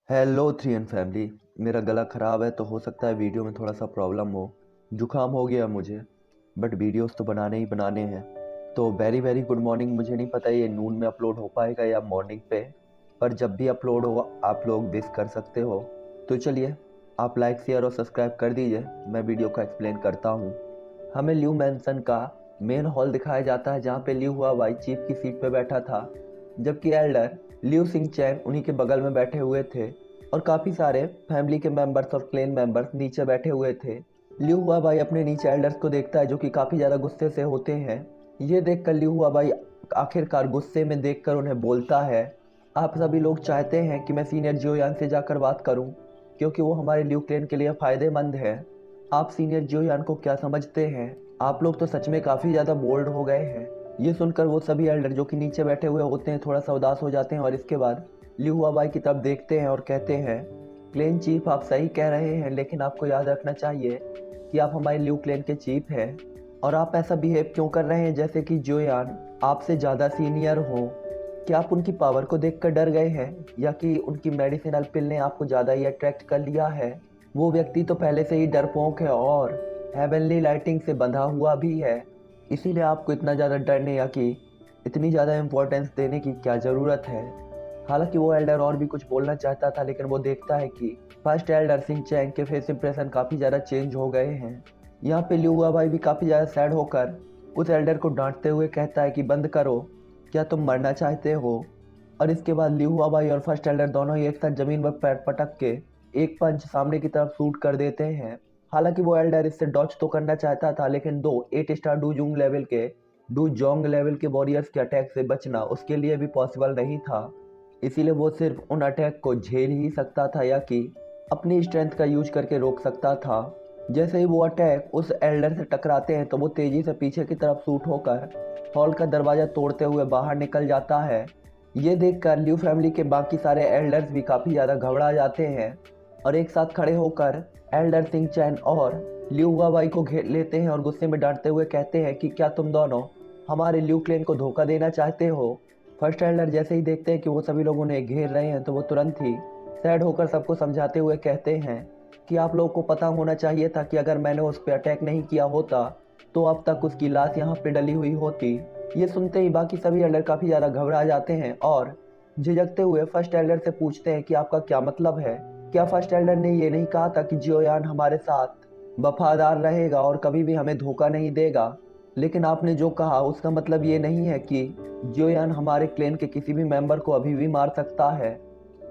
Hello three N family. मेरा गला ख़राब है तो हो सकता है वीडियो में थोड़ा सा प्रॉब्लम हो। जुकाम हो गया मुझे, बट वीडियोस तो बनाने ही बनाने हैं। तो वेरी वेरी गुड मॉर्निंग। मुझे नहीं पता ये नून में अपलोड हो पाएगा या मॉर्निंग पे, पर जब भी अपलोड हो आप लोग विश कर सकते हो। तो चलिए, आप लाइक शेयर और सब्सक्राइब कर दीजिए। मैं वीडियो का एक्सप्लेन करता हूँ। हमें ल्यू मैंसन का मेन हॉल दिखाया जाता है, जहाँ पे ल्यू हुआ वाई चीफ की सीट पे बैठा था, जबकि एल्डर लिू सिंह चैन उन्हीं के बगल में बैठे हुए थे और काफ़ी सारे फैमिली के मेंबर्स और क्लेन मेंबर्स नीचे बैठे हुए थे। लिू हुआ भाई अपने नीचे एल्डर्स को देखता है, जो कि काफ़ी ज़्यादा गुस्से से होते हैं। ये देखकर लिू हुआ भाई आखिरकार गुस्से में देखकर उन्हें बोलता है, आप सभी लोग चाहते हैं कि मैं सीनियर जियोयान से जाकर बात करूं, क्योंकि वो हमारे ल्यू क्लेन के लिए फ़ायदेमंद है। आप सीनियर जियोयान को क्या समझते हैं? आप लोग तो सच में काफ़ी ज़्यादा बोल्ड हो गए हैं। ये सुनकर वो सभी एल्डर जो कि नीचे बैठे हुए होते हैं थोड़ा सा उदास हो जाते हैं और इसके बाद लियू हुआबाई की तरफ देखते हैं और कहते हैं, क्लेन चीफ आप सही कह रहे हैं, लेकिन आपको याद रखना चाहिए कि आप हमारे ल्यू क्लेन के चीफ हैं और आप ऐसा बिहेव क्यों कर रहे हैं जैसे कि जोयान आपसे ज़्यादा सीनियर हो। क्या आप उनकी पावर को देखकर डर गए हैं, या कि उनकी मेडिसिनल पिल ने आपको ज़्यादा ही अट्रैक्ट कर लिया है? वो व्यक्ति तो पहले से ही डरपोक है और हेवनली लाइटिंग से बंधा हुआ भी है, इसीलिए आपको इतना ज़्यादा डरने या कि इतनी ज़्यादा इम्पोर्टेंस देने की क्या ज़रूरत है। हालांकि वो एल्डर और भी कुछ बोलना चाहता था, लेकिन वो देखता है कि फर्स्ट एल्डर सिंह चैंग के फेस इंप्रेशन काफ़ी ज़्यादा चेंज हो गए हैं। यहाँ पे लियू हुआ भाई भी काफ़ी ज़्यादा सैड होकर उस एल्डर को डांटते हुए कहता है कि बंद करो, क्या तुम मरना चाहते हो? और इसके बाद लियू हुआ भाई और फर्स्ट एल्डर दोनों ही एक साथ ज़मीन पर पैर पटक के एक पंच सामने की तरफ शूट कर देते हैं। हालांकि वो एल्डर इससे डॉच तो करना चाहता था, लेकिन दो 8 स्टार डू जोंग लेवल के वॉरियर्स के अटैक से बचना उसके लिए भी पॉसिबल नहीं था। इसीलिए वो सिर्फ उन अटैक को झेल ही सकता था, या कि अपनी स्ट्रेंथ का यूज करके रोक सकता था। जैसे ही वो अटैक उस एल्डर से टकराते हैं तो वो तेजी से पीछे की तरफ शूट होकर हॉल का दरवाजा तोड़ते हुए बाहर निकल जाता है। ये देखकर ल्यू फैमिली के बाकी सारे एल्डर्स भी काफ़ी ज़्यादा घबरा जाते हैं और एक साथ खड़े होकर एल्डर सिंह चैन और ल्यू हुआबाई को घेर लेते हैं और गुस्से में डांटते हुए कहते हैं कि क्या तुम दोनों हमारे ल्यू क्लेन को धोखा देना चाहते हो? फर्स्ट एल्डर जैसे ही देखते हैं कि वो सभी लोग उन्हें घेर रहे हैं तो वो तुरंत ही सैड होकर सबको समझाते हुए कहते हैं कि आप लोगों को पता होना चाहिए था कि अगर मैंने उस पर अटैक नहीं किया होता तो अब तक उसकी लाश यहाँ पे डली हुई होती। ये सुनते ही बाकी सभी एल्डर काफ़ी ज़्यादा घबरा जाते हैं और झिझकते हुए फर्स्ट एल्डर से पूछते हैं कि आपका क्या मतलब है? क्या फर्स्ट एल्डर ने ये नहीं कहा था कि जियोयान हमारे साथ वफादार रहेगा और कभी भी हमें धोखा नहीं देगा? लेकिन आपने जो कहा उसका मतलब ये नहीं है कि जियोयान हमारे क्लेन के किसी भी मेंबर को अभी भी मार सकता है।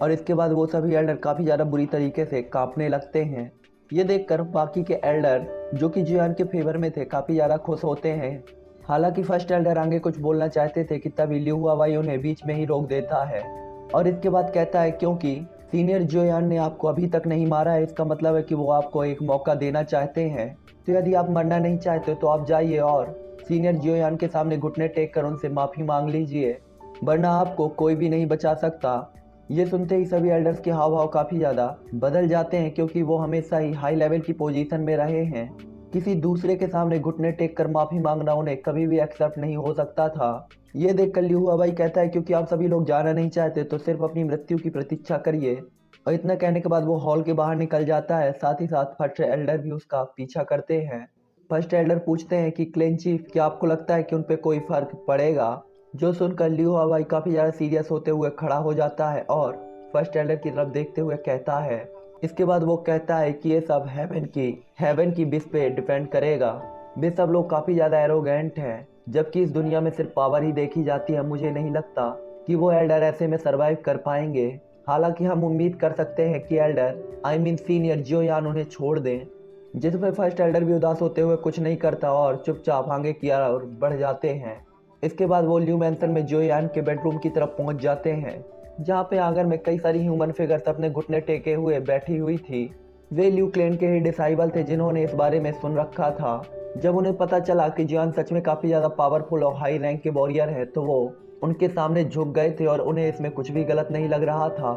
और इसके बाद वो सभी एल्डर काफ़ी ज़्यादा बुरी तरीके से कांपने लगते हैं। ये देखकर बाकी के एल्डर जो कि जियोयान के फेवर में थे काफ़ी ज़्यादा खुश होते हैं। हालांकि फर्स्ट एल्डर आगे कुछ बोलना चाहते थे कि तभी लियू हुआवाई उन्हें बीच में ही रोक देता है और इसके बाद कहता है, क्योंकि सीनियर जोयान ने आपको अभी तक नहीं मारा है, इसका मतलब है कि वो आपको एक मौका देना चाहते हैं। तो यदि आप मरना नहीं चाहते तो आप जाइए और सीनियर जियोयान के सामने घुटने टेक कर उनसे माफ़ी मांग लीजिए, वरना आपको कोई भी नहीं बचा सकता। ये सुनते ही सभी एल्डर्स के हाव भाव काफ़ी ज़्यादा बदल जाते हैं, क्योंकि वो हमेशा ही हाई लेवल की पोजीशन में रहे हैं। किसी दूसरे के सामने घुटने टेक कर माफ़ी मांगना उन्हें कभी भी एक्सेप्ट नहीं हो सकता था। ये देखकर लियू हुआबाई कहता है, क्योंकि आप सभी लोग जाना नहीं चाहते तो सिर्फ अपनी मृत्यु की प्रतीक्षा करिए। और इतना कहने के बाद वो हॉल के बाहर निकल जाता है। साथ ही साथ फर्स्ट एल्डर भी उसका पीछा करते हैं। फर्स्ट एल्डर पूछते हैं कि क्लेन चीफ, क्या आपको लगता है कि उन पे कोई फर्क पड़ेगा? जो सुनकर लियू हुआबाई काफ़ी ज़्यादा सीरियस होते हुए खड़ा हो जाता है और फर्स्ट एल्डर की तरफ देखते हुए कहता है। इसके बाद वो कहता है कि ये सब हेवन की विश पे डिपेंड करेगा। वे सब लोग काफ़ी ज़्यादा एरोगेंट हैं, जबकि इस दुनिया में सिर्फ पावर ही देखी जाती है। मुझे नहीं लगता कि वो एल्डर ऐसे में सरवाइव कर पाएंगे। हालांकि हम उम्मीद कर सकते हैं कि एल्डर आई मीन सीनियर जियोयान उन्हें छोड़ दें। जिसमें फर्स्ट एल्डर भी उदास होते हुए कुछ नहीं करता और चुपचाप आगे की ओर बढ़ जाते हैं। इसके बाद वो ल्यू मैंसन में जोयान के बेडरूम की तरफ पहुंच जाते हैं, जहाँ पे आंगन में कई सारी ह्यूमन फिगर्स अपने घुटने टेके हुए बैठी हुई थी। वे ल्यू क्लेन के ही डिसाइबल थे, जिन्होंने इस बारे में सुन रखा था। जब उन्हें पता चला कि जियान सच में काफ़ी ज़्यादा पावरफुल और हाई रैंक के वॉरियर है, तो वो उनके सामने झुक गए थे और उन्हें इसमें कुछ भी गलत नहीं लग रहा था।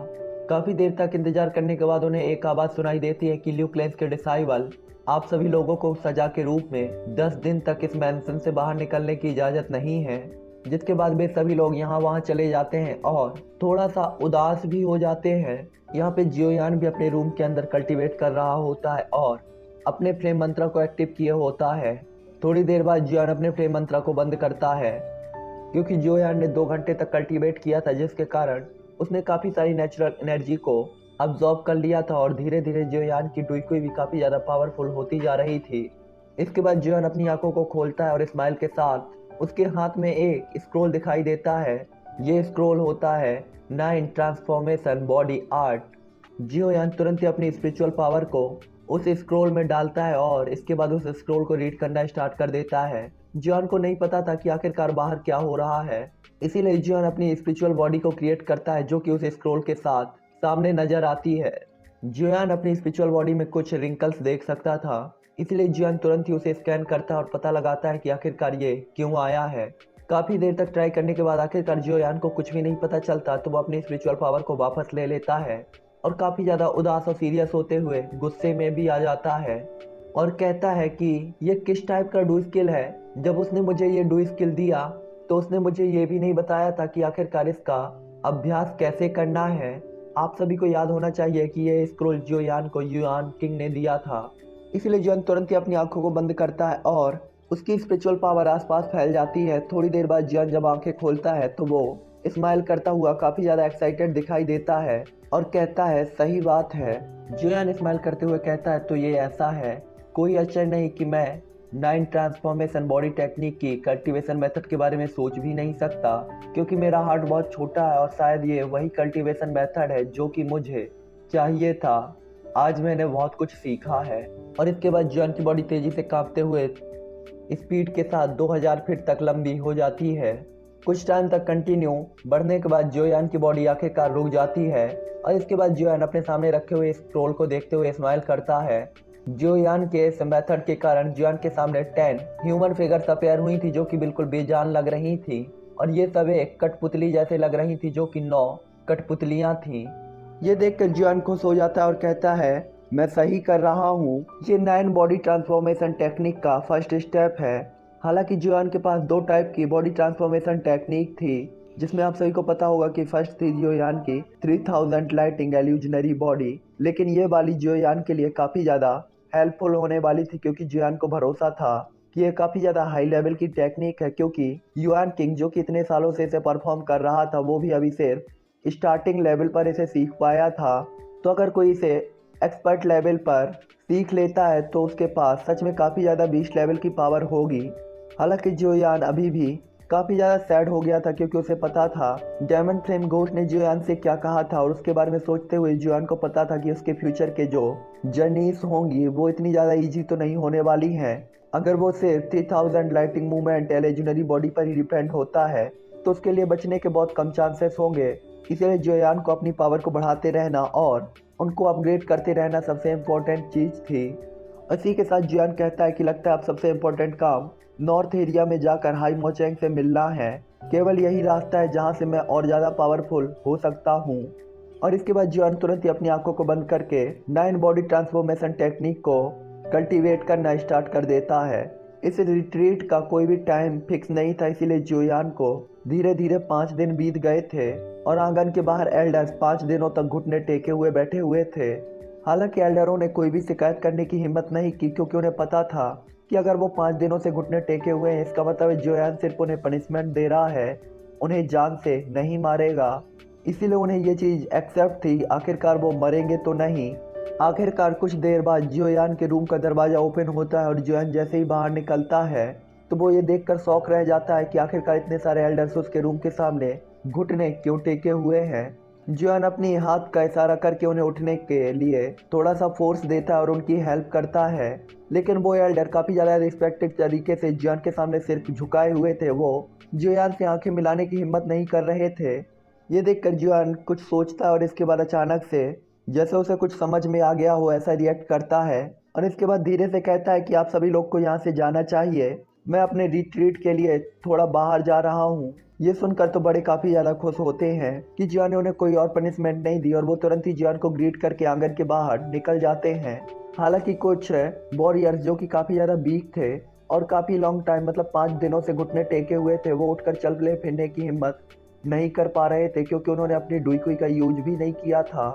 काफ़ी देर तक इंतजार करने के बाद उन्हें एक आवाज़ सुनाई देती है कि ल्यू क्लेन्स के डिसाइबल, आप सभी लोगों को सजा के रूप में 10 दिन तक इस मैंसन से बाहर निकलने की इजाज़त नहीं है। जिसके बाद वे सभी लोग यहाँ वहाँ चले जाते हैं और थोड़ा सा उदास भी हो जाते हैं। यहाँ पे जियोयान भी अपने रूम के अंदर कल्टीवेट कर रहा होता है और अपने फ्लेम मंत्रा को एक्टिव किए होता है। थोड़ी देर बाद जियोयान अपने फ्लेम मंत्रा को बंद करता है क्योंकि जियोयान ने 2 घंटे तक कल्टीवेट किया था, जिसके कारण उसने काफ़ी सारी नेचुरल एनर्जी को अब्जॉर्ब कर लिया था और धीरे धीरे जियोयान की डुइकुई भी काफ़ी ज़्यादा पावरफुल होती जा रही थी। इसके बाद जियोयान अपनी आंखों को खोलता है और स्माइल के साथ उसके हाथ में एक स्क्रोल दिखाई देता है। ये स्क्रोल होता है 9 ट्रांसफॉर्मेशन बॉडी आर्ट। जियोयान तुरंत ही अपनी स्पिरिचुअल पावर को उस स्क्रोल में डालता है और इसके बाद उस स्क्रोल को रीड करना स्टार्ट कर देता है। जियोयान को नहीं पता था कि आखिरकार बाहर क्या हो रहा है, इसीलिए जियोयान अपनी स्पिरिचुअल बॉडी को क्रिएट करता है जो कि उस स्क्रोल के साथ सामने नजर आती है। जियोयान अपनी स्पिरिचुअल बॉडी में कुछ रिंकल्स देख सकता था, इसलिए जियोयान तुरंत ही उसे स्कैन करता है और पता लगाता है कि आखिरकार ये क्यों आया है। काफ़ी देर तक ट्राई करने के बाद आखिरकार जियोयान को कुछ भी नहीं पता चलता, तो वो अपनी स्पिरिचुअल पावर को वापस ले लेता है और काफ़ी ज़्यादा उदास और सीरियस होते हुए गुस्से में भी आ जाता है और कहता है कि ये किस टाइप का डू स्किल है। जब उसने मुझे ये डू स्किल दिया तो उसने मुझे ये भी नहीं बताया था कि आखिरकार इसका अभ्यास कैसे करना है। आप सभी को याद होना चाहिए कि ये स्क्रोल जियोयान को युआन किंग ने दिया था। इसलिए जियोयान तुरंत ही अपनी आंखों को बंद करता है और उसकी स्पिरिचुअल पावर आसपास फैल जाती है। थोड़ी देर बाद जियोयान जब आंखें खोलता है तो वो स्माइल करता हुआ काफ़ी ज़्यादा एक्साइटेड दिखाई देता है और कहता है सही बात है। जियोयान स्माइल करते हुए कहता है तो ये ऐसा है, कोई आश्चर्य नहीं कि मैं 9 ट्रांसफॉर्मेशन बॉडी टेक्निक की कल्टीवेशन मेथड के बारे में सोच भी नहीं सकता, क्योंकि मेरा हार्ट बहुत छोटा है और शायद ये वही कल्टीवेशन मेथड है जो कि मुझे चाहिए था। आज मैंने बहुत कुछ सीखा है। और इसके बाद जियोयान की बॉडी तेजी से कांपते हुए स्पीड के साथ 2000 फीट तक लंबी हो जाती है। कुछ टाइम तक कंटिन्यू बढ़ने के बाद जियोयान की बॉडी आखिरकार रुक जाती है और इसके बाद जियोयान अपने सामने रखे हुए स्क्रोल को देखते हुए स्माइल करता है। जियोयान के इस मेथड के कारण जियोयान के सामने 10 ह्यूमन फिगर्स अपीयर हुई थी जो कि बिल्कुल बेजान लग रही थी और ये सब एक कठपुतली जैसे लग रही थी जो कि 9 कठपुतलियां थी। ये देखकर जियोयान खुश हो जाता है और कहता है मैं सही कर रहा हूँ, ये 9 बॉडी ट्रांसफॉर्मेशन टेक्निक का फर्स्ट स्टेप है। हालांकि जियोयान के पास 2 टाइप की बॉडी ट्रांसफॉर्मेशन टेक्निक थी, जिसमें आप सभी को पता होगा कि फर्स्ट थी जियोयान की 3000 लाइटिंग एल्यूजनरी बॉडी, लेकिन ये वाली जियोयान के लिए काफ़ी ज़्यादा हेल्पफुल होने वाली थी क्योंकि जियोयान को भरोसा था कि ये काफ़ी ज़्यादा हाई लेवल की टेक्निक है, क्योंकि युआन किंग जो कि इतने सालों से इसे परफॉर्म कर रहा था वो भी अभी सिर्फ स्टार्टिंग लेवल पर इसे सीख पाया था। तो अगर कोई इसे एक्सपर्ट लेवल पर सीख लेता है तो उसके पास सच में काफ़ी ज़्यादा बीस्ट लेवल की पावर होगी। हालांकि जियोयान अभी भी काफ़ी ज़्यादा सैड हो गया था क्योंकि उसे पता था डायमंड फ्लेम घोस्ट ने जियोयान से क्या कहा था और उसके बारे में सोचते हुए जियोयान को पता था कि उसके फ्यूचर के जो जर्नीज होंगी वो इतनी ज़्यादा ईजी तो नहीं होने वाली हैं। अगर वो सिर्फ 3000 लाइटिंग मूवमेंट या लेजेंडरी बॉडी पर ही डिपेंड होता है तो उसके लिए बचने के बहुत कम चांसेस होंगे। इसलिए जियोयान को अपनी पावर को बढ़ाते रहना और उनको अपग्रेड करते रहना सबसे इम्पोर्टेंट चीज़ थी। इसी के साथ जियोयान कहता है कि लगता है अब सबसे इम्पोर्टेंट काम नॉर्थ एरिया में जाकर हाई मोचेंग से मिलना है। केवल यही रास्ता है जहां से मैं और ज़्यादा पावरफुल हो सकता हूं। और इसके बाद जियोयान तुरंत ही अपनी आंखों को बंद करके 9 बॉडी ट्रांसफॉर्मेशन टेक्निक को कल्टीवेट करना स्टार्ट कर देता है। इस रिट्रीट का कोई भी टाइम फिक्स नहीं था, इसीलिए जियोयान को धीरे धीरे 5 दिन बीत गए थे और आंगन के बाहर एल्डर्स 5 दिनों तक घुटने टेके हुए बैठे हुए थे। हालांकि एल्डरों ने कोई भी शिकायत करने की हिम्मत नहीं की क्योंकि उन्हें पता था कि अगर वो 5 दिनों से घुटने टेके हुए हैं इसका मतलब जियोयान सिर्फ उन्हें पनिशमेंट दे रहा है, उन्हें जान से नहीं मारेगा। इसीलिए उन्हें ये चीज़ एक्सेप्ट थी, आखिरकार वो मरेंगे तो नहीं। आखिरकार कुछ देर बाद जियोयान के रूम का दरवाज़ा ओपन होता है और जियोयान जैसे ही बाहर निकलता है तो वो ये देखकर शॉक रह जाता है कि आखिरकार इतने सारे एल्डर्स उसके रूम के सामने घुटने क्यों टेके हुए हैं। जियोयान अपनी हाथ का इशारा करके उन्हें उठने के लिए थोड़ा सा फोर्स देता है और उनकी हेल्प करता है, लेकिन वो एल्डर काफ़ी ज़्यादा रिस्पेक्टेड तरीके से जियोयान के सामने सिर्फ झुकाए हुए थे। वो जियोयान से आंखें मिलाने की हिम्मत नहीं कर रहे थे। ये देखकर जियोयान कुछ सोचता है और इसके बाद अचानक से जैसे उसे कुछ समझ में आ गया हो ऐसा रिएक्ट करता है और इसके बाद धीरे से कहता है कि आप सभी लोग को यहाँ से जाना चाहिए, मैं अपने रिट्रीट के लिए थोड़ा बाहर जा रहा हूँ। ये सुनकर तो बड़े काफ़ी ज़्यादा खुश होते हैं कि जियोयान ने उन्हें कोई और पनिशमेंट नहीं दी और वो तुरंत ही जियोयान को ग्रीट करके आंगन के बाहर निकल जाते हैं। हालांकि कुछ वॉरियर्स जो कि काफ़ी ज़्यादा वीक थे और काफ़ी लॉन्ग टाइम मतलब 5 दिनों से घुटने टेके हुए थे, वो उठकर चलने फिरने की हिम्मत नहीं कर पा रहे थे क्योंकि उन्होंने अपनी डुईकुई का यूज भी नहीं किया था।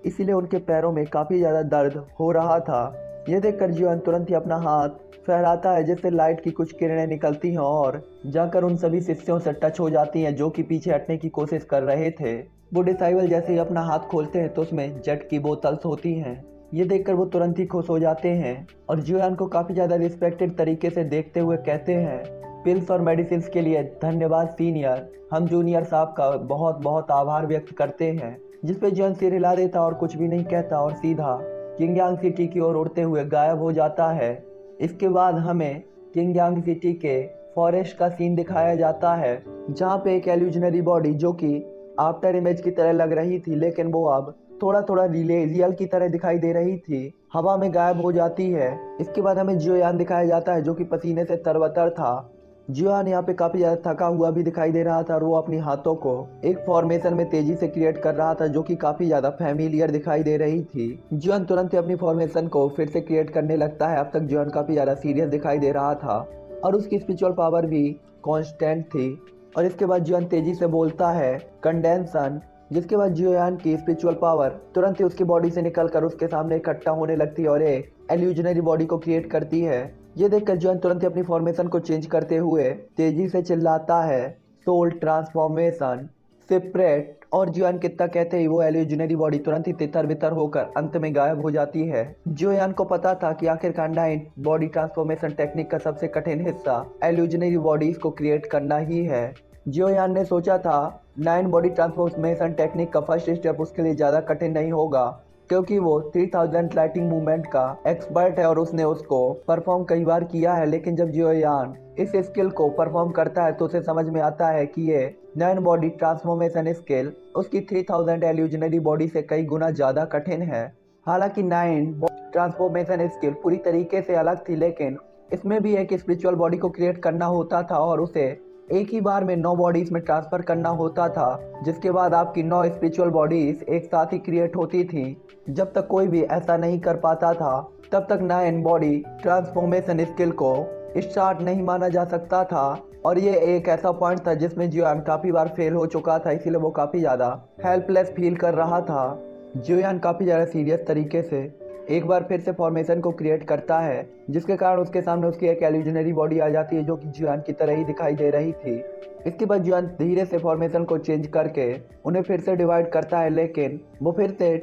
इसीलिए उनके पैरों में काफ़ी ज़्यादा दर्द हो रहा था। ये देखकर जियोन तुरंत ही अपना हाथ फहराता है जिससे लाइट की कुछ किरणें निकलती हैं और जाकर उन सभी शिष्यों से टच हो जाती हैं जो कि पीछे हटने की कोशिश कर रहे थे। वो डिसाइबल जैसे ही अपना हाथ खोलते हैं तो उसमें जेट की बोतल्स होती हैं। ये देखकर वो तुरंत ही खुश हो जाते हैं और जियोन को काफ़ी ज़्यादा रिस्पेक्टेड तरीके से देखते हुए कहते हैं, पिल्स और मेडिसिन के लिए धन्यवाद सीनियर, हम जूनियर साहब का बहुत बहुत आभार व्यक्त करते हैं। जिस पे जियोन सिर हिला देता और कुछ भी नहीं कहता और सीधा किंगयांग सिटी की ओर उड़ते हुए गायब हो जाता है। इसके बाद हमें किंगयांग सिटी के फॉरेस्ट का सीन दिखाया जाता है जहाँ पे एक एल्यूजनरी बॉडी जो कि आफ्टर इमेज की तरह लग रही थी लेकिन वो अब थोड़ा थोड़ा रियल की तरह दिखाई दे रही थी, हवा में गायब हो जाती है। इसके बाद हमें जियोयान दिखाया जाता है जो कि पसीने से तरबतर था। जियोयान यहाँ पे काफी ज्यादा थका हुआ भी दिखाई दे रहा था और वो अपनी हाथों को एक फॉर्मेशन में तेजी से क्रिएट कर रहा था जो कि काफी ज्यादा फैमिलियर दिखाई दे रही थी। जियोयान तुरंत ही अपनी फॉर्मेशन को फिर से क्रिएट करने लगता है। अब तक जियोयान काफी ज्यादा सीरियस दिखाई दे रहा था और उसकी स्पिरिचुअल पावर भी कांस्टेंट थी। और इसके बाद जियोयान तेजी से बोलता है कंडेंसन, जिसके बाद जियोयान की स्पिरिचुअल पावर तुरंत ही उसकी बॉडी से निकलकर उसके सामने इकट्ठा होने लगती है और एक एल्यूजनरी बॉडी को क्रिएट करती है। ये देखकर जियोयान तुरंत ही अपनी फॉर्मेशन को चेंज करते हुए तेजी से चिल्लाता है, सोल ट्रांसफॉर्मेशन सेपरेट। और जियोयान कितना कहते ही वो एल्यूजनरी बॉडी तुरंत ही तितर बितर होकर अंत में गायब हो जाती है। जियोयान को पता था कि आखिरकार 9 बॉडी ट्रांसफॉर्मेशन टेक्निक का सबसे कठिन हिस्सा एल्यूजनरी बॉडीज को क्रिएट करना ही है। जियोयान ने सोचा था 9 बॉडी ट्रांसफॉर्मेशन टेक्निक का फर्स्ट स्टेप उसके लिए ज़्यादा कठिन नहीं होगा क्योंकि वो 3000 लाइटिंग मूवमेंट का एक्सपर्ट है और उसने उसको परफॉर्म कई बार किया है। लेकिन जब जियोयान इस स्किल को परफॉर्म करता है तो उसे समझ में आता है कि ये 9 बॉडी ट्रांसफॉर्मेशन स्किल उसकी 3000 एल्यूजनरी बॉडी से कई गुना ज़्यादा कठिन है। हालांकि 9 ट्रांसफॉर्मेशन स्किल पूरी तरीके से अलग थी लेकिन इसमें भी एक स्पिरिचुअल बॉडी को क्रिएट करना होता था और उसे एक ही बार में 9 बॉडीज में ट्रांसफर करना होता था, जिसके बाद आपकी 9 स्पिरिचुअल बॉडीज एक साथ ही क्रिएट होती थी। जब तक कोई भी ऐसा नहीं कर पाता था तब तक 9 बॉडी ट्रांसफॉर्मेशन स्किल को स्टार्ट नहीं माना जा सकता था। और ये एक ऐसा पॉइंट था जिसमें जियोयान काफी बार फेल हो चुका था, इसीलिए वो काफी ज्यादा हेल्पलेस फील कर रहा था। जियोयान काफी ज्यादा सीरियस तरीके से एक बार फिर से फॉर्मेशन को क्रिएट करता है जिसके कारण उसके सामने उसकी एक एल्यूजनरी बॉडी आ जाती है जो कि जियोयान की तरह ही दिखाई दे रही थी। इसके बाद जियोयान धीरे से फॉर्मेशन को चेंज करके उन्हें फिर से डिवाइड करता है लेकिन वो फिर से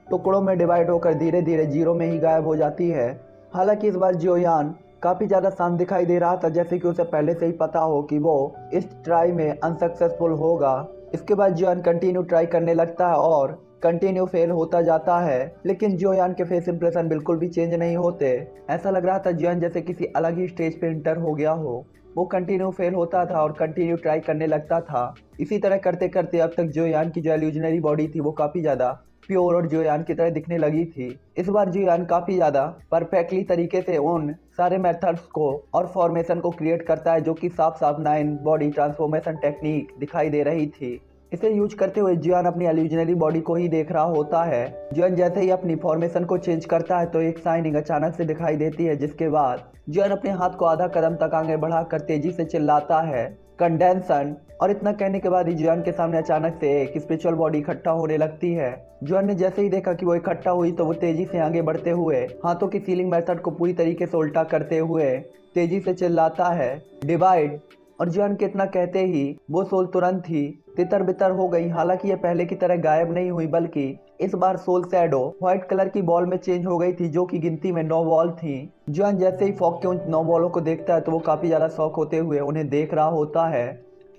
टुकड़ों में डिवाइड होकर धीरे धीरे जीरो में ही गायब हो जाती है। हालांकि इस बार जियोयान काफ़ी ज़्यादा शांत दिखाई दे रहा था जैसे कि उसे पहले से ही पता हो कि वो इस ट्राई में अनसक्सेसफुल होगा। इसके बाद जियोयान कंटिन्यू ट्राई करने लगता है और कंटिन्यू फेल होता जाता है लेकिन जियोयान के फेस इंप्रेशन बिल्कुल भी चेंज नहीं होते। ऐसा लग रहा था जियोयान जैसे किसी अलग ही स्टेज पे इंटर हो गया हो। वो कंटिन्यू फेल होता था और कंटिन्यू ट्राई करने लगता था। इसी तरह करते करते अब तक जियोयान की जो एल्यूजनरी बॉडी थी वो काफ़ी ज़्यादा प्योर और जियोयान की तरह दिखने लगी थी। इस बार जियोयान काफ़ी ज़्यादा परफेक्टली तरीके से उन सारे मेथड्स को और फॉर्मेशन को क्रिएट करता है जो कि साफ साफ 9 बॉडी ट्रांसफॉर्मेशन टेक्निक दिखाई दे रही थी। इसे यूज करते हुए जियोयान अपनी एल्यूजनरी बॉडी को ही देख रहा होता है। जियोयान जैसे ही अपनी फॉर्मेशन को चेंज करता है तो एक शाइनिंग अचानक से दिखाई देती है जिसके बाद जियोयान अपने हाथ को आधा कदम तक आगे बढ़ाकर तेजी से चिल्लाता है कंडेंसन। और इतना कहने के बाद ही जियोयान के सामने अचानक से एक स्पिरिचुअल बॉडी इकट्ठा होने लगती है। जियोयान ने जैसे ही देखा कि वो इकट्ठा हुई तो वो तेजी से आगे बढ़ते हुए हाथों की सीलिंग मेथड को पूरी तरीके से उल्टा करते हुए तेजी से चिल्लाता है डिवाइड। और जियोयान के इतना कहते ही वो सोल तुरंत ही तितर बितर हो गई। हालांकि ये पहले की तरह गायब नहीं हुई बल्कि इस बार सोल शैडो व्हाइट कलर की बॉल में चेंज हो गई थी जो कि गिनती में 9 बॉल थी। जियोयान जैसे ही फॉग के उन 9 बॉलों को देखता है तो वो काफी ज्यादा शॉक होते हुए उन्हें देख रहा होता है।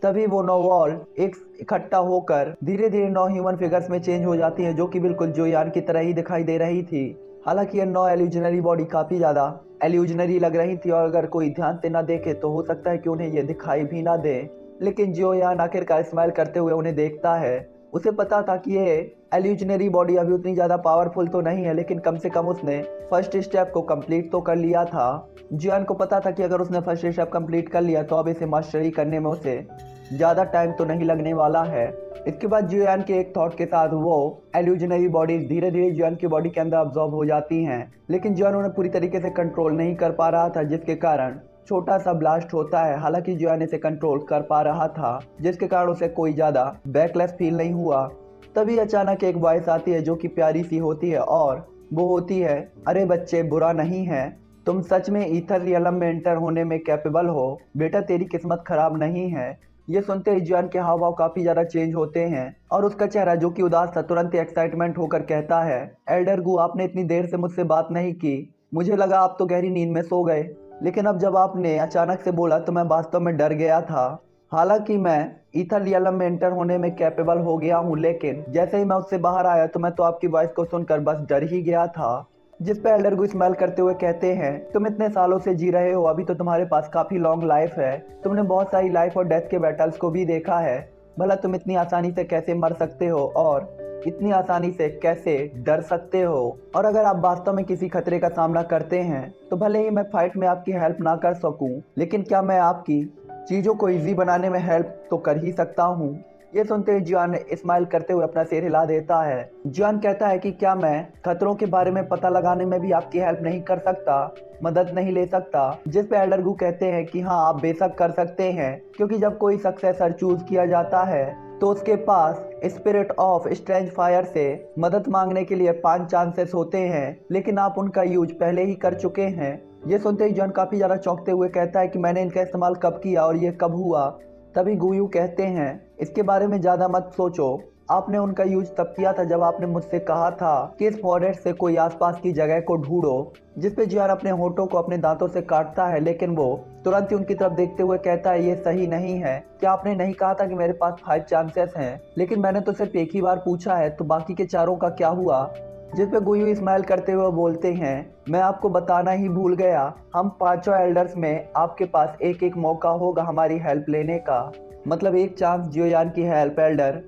तभी वो 9 बॉल एक इकट्ठा होकर धीरे धीरे 9 ह्यूमन फिगर्स में चेंज हो जाती है जो कि बिल्कुल जियोयान की तरह ही दिखाई दे रही थी। हालांकि ये 9 एल्यूजनरी बॉडी काफी ज्यादा एल्यूजनरी लग रही थी और अगर कोई ध्यान से ना देखे तो हो सकता है कि उन्हें ये दिखाई भी ना दे। लेकिन जियोयान आखिरकार स्माइल करते हुए उन्हें देखता है। उसे पता था कि ये एल्यूजनरी बॉडी अभी उतनी ज़्यादा पावरफुल तो नहीं है लेकिन कम से कम उसने फर्स्ट स्टेप को कंप्लीट तो कर लिया था। जियोयान को पता था कि अगर उसने फर्स्ट स्टेप कंप्लीट कर लिया तो अब इसे मास्टरी करने में उसे ज़्यादा टाइम तो नहीं लगने वाला है। इसके बाद जियोयान के एक थॉट के साथ वो एल्यूजनरी बॉडीज धीरे धीरे जियोयान की बॉडी के अंदर अब्जॉर्ब हो जाती हैं लेकिन जियोयान उन्हें पूरी तरीके से कंट्रोल नहीं कर पा रहा था जिसके कारण छोटा सा ब्लास्ट होता है। हालांकि जियोयान इसे कंट्रोल कर पा रहा था जिसके कारण उसे कोई ज़्यादा बैकलैश फील नहीं हुआ। तभी अचानक एक वॉइस आती है जो कि प्यारी सी होती है और वो होती है, अरे बच्चे बुरा नहीं है, तुम सच में ईथर रियलम में एंटर होने में कैपेबल हो, बेटा तेरी किस्मत खराब नहीं है। ये सुनते ही जियान के हाव भाव काफी ज्यादा चेंज होते हैं और उसका चेहरा जो कि उदास था तुरंत एक्साइटमेंट होकर कहता है, एल्डर गु आपने इतनी देर से मुझसे बात नहीं की, मुझे लगा आप तो गहरी नींद में सो गए, लेकिन अब जब आपने अचानक से बोला तो मैं वास्तव में डर गया था। हालांकि मैं ईथर रियलम में एंटर होने में कैपेबल हो गया हूँ, लेकिन जैसे ही मैं उससे बाहर आया तो मैं तो आपकी वॉइस को सुनकर बस डर ही गया था। जिस पे एल्डर गु स्माइल करते हुए कहते हैं, तुम इतने सालों से जी रहे हो, अभी तो तुम्हारे पास काफी लॉन्ग लाइफ है, तुमने बहुत सारी लाइफ और डेथ के बैटल्स को भी देखा है, भला तुम इतनी आसानी से कैसे मर सकते हो और इतनी आसानी से कैसे डर सकते हो। और अगर आप वास्तव में किसी खतरे का सामना करते हैं तो भले ही मैं फाइट में आपकी हेल्प ना कर सकूं, लेकिन क्या मैं आपकी चीजों को इजी बनाने में हेल्प तो कर ही सकता हूँ। ये सुनते ही जियान स्माइल करते हुए अपना सिर हिला देता है। जियान कहता है कि क्या मैं खतरों के बारे में पता लगाने में भी आपकी हेल्प नहीं कर सकता, मदद नहीं ले सकता। जिस पे एल्डर गु कहते हैं कि हाँ आप बेशक कर सकते हैं, क्योंकि जब कोई सक्सेसर चूज किया जाता है तो उसके पास स्पिरिट ऑफ स्ट्रेंज फायर से मदद मांगने के लिए 5 चांसेस होते हैं, लेकिन आप उनका यूज पहले ही कर चुके हैं। ये सुनते ही जॉन काफी ज्यादा चौंकते हुए कहता है कि मैंने इनका इस्तेमाल कब किया और ये कब हुआ। तभी गुयू कहते हैं, इसके बारे में ज्यादा मत सोचो, आपने उनका यूज तब किया था जब आपने मुझसे कहा था कि इस फॉरेस्ट से कोई आसपास की जगह को ढूंढो। जिस पे जियान अपने होठों को अपने दांतों से काटता है, लेकिन वो तुरंत ही उनकी तरफ देखते हुए कहता है, ये सही नहीं है, क्या आपने नहीं कहा था कि मेरे पास 5 चांसेस हैं, लेकिन मैंने तो सिर्फ एक ही बार पूछा है, तो बाकी के चारों का क्या हुआ। जिस पे गुयू स्माइल करते हुए बोलते हैं, मैं आपको बताना ही भूल गया, हम 5 एल्डर्स में आपके पास एक एक मौका होगा हमारी हेल्प लेने का, मतलब एक चांस जियोयान की हेल्प एल्डर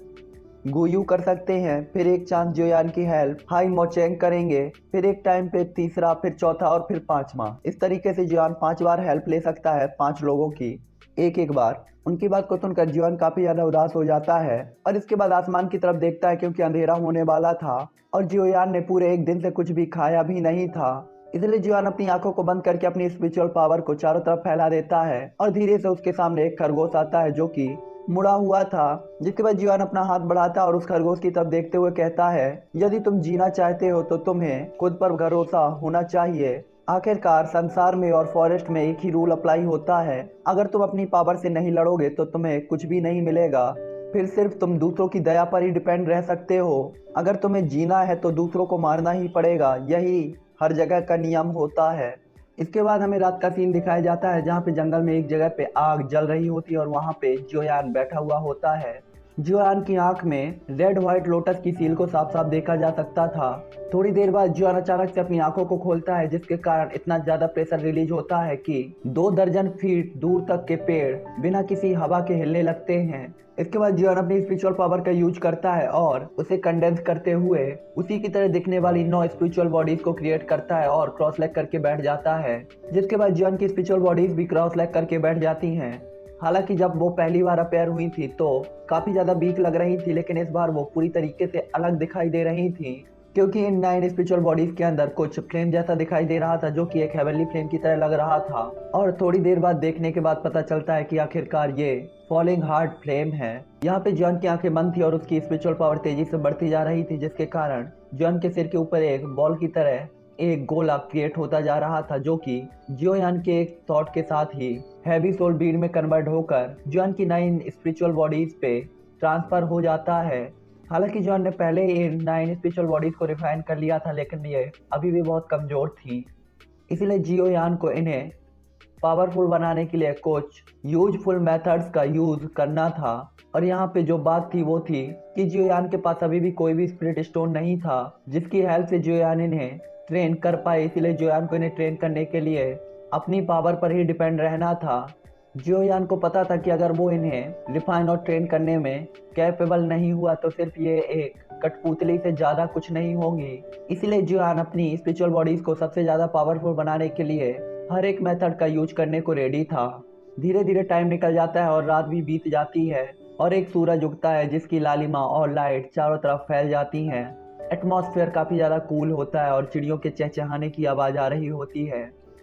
गुयू कर सकते हैं, फिर एक चांस जियोयान की हेल्प हाई मोचेंग करेंगे, फिर एक टाइम पे तीसरा, फिर चौथा और फिर 5वां। इस तरीके से जियोयान 5 बार हेल्प ले सकता है 5 लोगों की एक एक बार। उनकी बात को सुनकर जियोयान काफी ज्यादा उदास हो जाता है और इसके बाद आसमान की तरफ देखता है, क्योंकि अंधेरा होने वाला था और जियोयान ने पूरे एक दिन से कुछ भी खाया भी नहीं था। इसलिए जियोयान अपनी आंखों को बंद करके अपनी स्पिरिचुअल पावर को चारों तरफ फैला देता है और धीरे से उसके सामने एक खरगोश आता है जो कि मुड़ा हुआ था। जिसके बाद जियोयान अपना हाथ बढ़ाता है और उस खरगोश की तरफ देखते हुए कहता है, यदि तुम जीना चाहते हो तो तुम्हें खुद पर भरोसा होना चाहिए। आखिरकार संसार में और फॉरेस्ट में एक ही रूल अप्लाई होता है, अगर तुम अपनी पावर से नहीं लड़ोगे तो तुम्हें कुछ भी नहीं मिलेगा, फिर सिर्फ तुम दूसरों की दया पर ही डिपेंड रह सकते हो। अगर तुम्हें जीना है तो दूसरों को मारना ही पड़ेगा, यही हर जगह का नियम होता है। इसके बाद हमें रात का सीन दिखाया जाता है, जहाँ पे जंगल में एक जगह पे आग जल रही होती है और वहाँ पे जियोयान बैठा हुआ होता है। जियोयान की आंख में रेड व्हाइट लोटस की सील को साफ साफ देखा जा सकता था। थोड़ी देर बाद जियोयान अचानक से अपनी आंखों को खोलता है, जिसके कारण इतना ज्यादा प्रेशर रिलीज होता है कि 2 दर्जन फीट दूर तक के पेड़ बिना किसी हवा के हिलने लगते हैं। इसके बाद जियोयान अपनी स्पिरिचुअल पावर का यूज करता है और उसे कंडेंस करते हुए उसी की तरह दिखने वाली 9 स्पिरिचुअल बॉडीज को क्रिएट करता है और क्रॉस लेग करके बैठ जाता है। जिसके बाद जियोयान की स्पिरिचुअल बॉडीज भी क्रॉस लेग करके बैठ जाती हैं। हालांकि जब वो पहली बार अपेयर हुई थी तो काफी ज्यादा वीक लग रही थी, लेकिन इस बार वो पूरी तरीके से अलग दिखाई दे रही थी, क्योंकि इन 9 स्पिरिचुअल बॉडीज के अंदर कुछ फ्लेम जैसा दिखाई दे रहा था जो कि एक हेवनली फ्लेम की तरह लग रहा था। और थोड़ी देर बाद देखने के बाद पता चलता है कि आखिरकार ये फॉलिंग हार्ट फ्लेम है। यहाँ पे जॉन की आंखें बंद थी और उसकी स्पिरिचुअल पावर तेजी से बढ़ती जा रही थी, जिसके कारण जॉन के सिर के ऊपर एक बॉल की तरह एक गोला क्रिएट होता जा रहा था, जो कि जियोयान के एक थॉट के साथ ही हैवी सोल बीड में कन्वर्ट होकर जॉन की 9 स्पिरिचुअल बॉडीज पे ट्रांसफर हो जाता है। हालांकि जॉन ने पहले इन 9 स्पिरिचुअल बॉडीज को रिफाइन कर लिया था, लेकिन ये अभी भी बहुत कमजोर थी, इसलिए जियोयान को इन्हें पावरफुल बनाने के लिए कुछ यूजफुल मेथड्स का यूज करना था। और यहाँ पे जो बात थी वो थी कि जियोयान के पास अभी भी कोई भी स्पिरिट स्टोन नहीं था जिसकी हेल्प से जियोयान इन्हें ट्रेन कर पाए, इसीलिए जियोयान को इन्हें ट्रेन करने के लिए अपनी पावर पर ही डिपेंड रहना था। जियोयान को पता था कि अगर वो इन्हें रिफाइन और ट्रेन करने में कैपेबल नहीं हुआ तो सिर्फ ये एक कठपुतली से ज़्यादा कुछ नहीं होंगी, इसलिए जियोयान अपनी स्पिरिचुअल बॉडीज को सबसे ज़्यादा पावरफुल बनाने के लिए हर एक मेथड का यूज करने को रेडी था। धीरे धीरे टाइम निकल जाता है और रात भी बीत जाती है और एक सूरज उगता है जिसकी लालिमा और लाइट चारों तरफ फैल जाती हैं। एटमॉस्फेयर काफ़ी ज़्यादा कूल होता है और चिड़ियों के चहचहाने की आवाज़ आ रही होती है।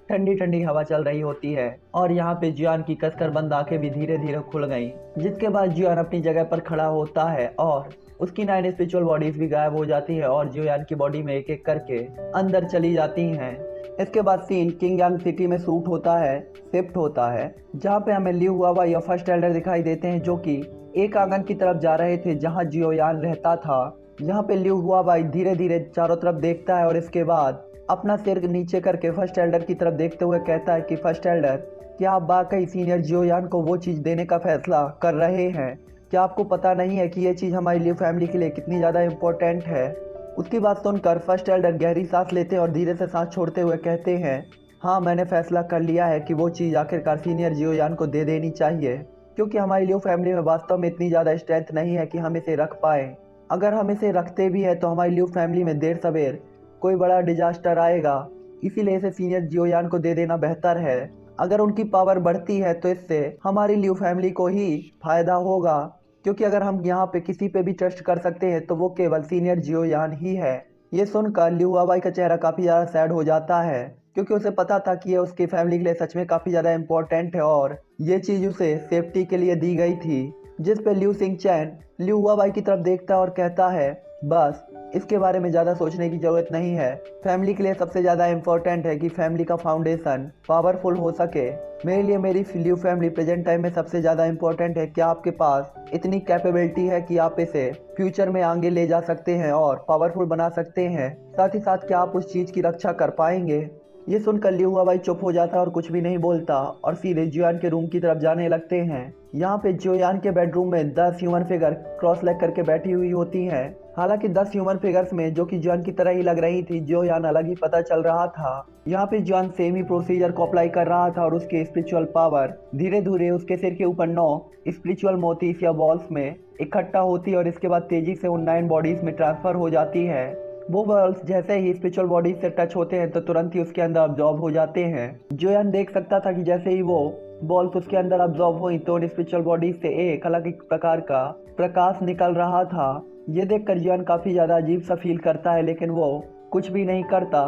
ठंडी ठंडी हवा चल रही होती है और यहाँ पे जियान की कसकर बंद आंखें भी धीरे धीरे खुल गईं। जिसके बाद जियान अपनी जगह पर खड़ा होता है और उसकी 9 स्पिरिचुअल बॉडीज भी गायब हो जाती है और जियान की बॉडी में एक एक करके अंदर चली जाती हैं। इसके बाद सीन किंग यांग सिटी में शूट होता है, शिफ्ट होता है, जहाँ पे हमें लियू हुआ या फर्स्ट एल्डर दिखाई देते हैं जो कि एक आंगन की तरफ जा रहे थे जहाँ जियोयान रहता था। यहाँ पे लियू हुआ भाई धीरे धीरे चारों तरफ देखता है और इसके बाद अपना सिर नीचे करके फर्स्ट एल्डर की तरफ देखते हुए कहता है कि फर्स्ट एल्डर, क्या आप वाकई सीनियर जियोयान को वो चीज़ देने का फैसला कर रहे हैं? क्या आपको पता नहीं है कि ये चीज़ हमारी लियू फैमिली के लिए कितनी ज़्यादा इम्पोर्टेंट है? उसकी बात सुनकर फर्स्ट एल्डर गहरी सांस लेते हैं और धीरे से सांस छोड़ते हुए कहते हैं, हाँ मैंने फैसला कर लिया है कि वो चीज़ आखिरकार सीनियर जियोयान को दे देनी चाहिए, क्योंकि हमारी लियू फैमिली में वास्तव में इतनी ज़्यादा स्ट्रेंथ नहीं है कि हम इसे रख पाए। अगर हम इसे रखते भी हैं तो हमारी लियू फैमिली में देर सवेर कोई बड़ा डिजास्टर आएगा, इसीलिए इसे सीनियर जियोयान को दे देना बेहतर है। अगर उनकी पावर बढ़ती है तो इससे हमारी लियू फैमिली को ही फायदा होगा, क्योंकि अगर हम यहाँ पे किसी पे भी ट्रस्ट कर सकते हैं तो वो केवल सीनियर जियोयान ही है। ये सुनकर लियू हुआबाई का चेहरा काफ़ी ज़्यादा सैड हो जाता है, क्योंकि उसे पता था कि ये उसकी फैमिली के लिए सच में काफ़ी ज़्यादा इम्पोर्टेंट है और ये चीज़ उसे सेफ्टी के लिए दी गई थी। जिस पे लियू सिंगचैन लियू हुआबाई की तरफ देखता है और कहता है, बस इसके बारे में ज़्यादा सोचने की ज़रूरत नहीं है। फैमिली के लिए सबसे ज़्यादा इम्पोर्टेंट है कि फैमिली का फाउंडेशन पावरफुल हो सके। मेरे लिए मेरी लियू फैमिली प्रेजेंट टाइम में सबसे ज़्यादा इम्पोर्टेंट है। क्या आपके पास इतनी कैपेबिलिटी है कि आप इसे फ्यूचर में आगे ले जा सकते हैं और पावरफुल बना सकते हैं? साथ ही साथ क्या आप उस चीज़ की रक्षा कर पाएंगे? ये सुनकर लियू हुआबाई चुप हो जाता है और कुछ भी नहीं बोलता और सीधे जियोयान के रूम की तरफ जाने लगते हैं। यहाँ पे जियोयान के बेडरूम में 10 ह्यूमन फिगर क्रॉस लेग करके बैठी हुई होती हैं। हालांकि 10 ह्यूमन फिगर्स में जो कि जियोयान की तरह ही लग रही थी, जियोयान अलग ही पता चल रहा था। यहाँ पे जियोयान सेम ही प्रोसीजर को अप्लाई कर रहा था और उसके स्पिरिचुअल पावर धीरे धीरे उसके सिर के ऊपर 9 स्पिरिचुअल मोतीस या बॉल्स में इकट्ठा होती है और इसके बाद तेजी से उन 9 बॉडीज में ट्रांसफर हो जाती है। वो बॉल्स जैसे ही स्पिरिचुअल बॉडी से टच होते हैं तो तुरंत ही उसके अंदर अब्जॉर्ब हो जाते हैं। जियोयान देख सकता था कि जैसे ही वो बॉल्स उसके अंदर अब्जॉर्ब हुई तो स्पिरिचुअल बॉडी से एक अलग एक प्रकार का प्रकाश निकल रहा था। ये देखकर जियोयान काफी ज्यादा अजीब सा फील करता है, लेकिन वो कुछ भी नहीं करता।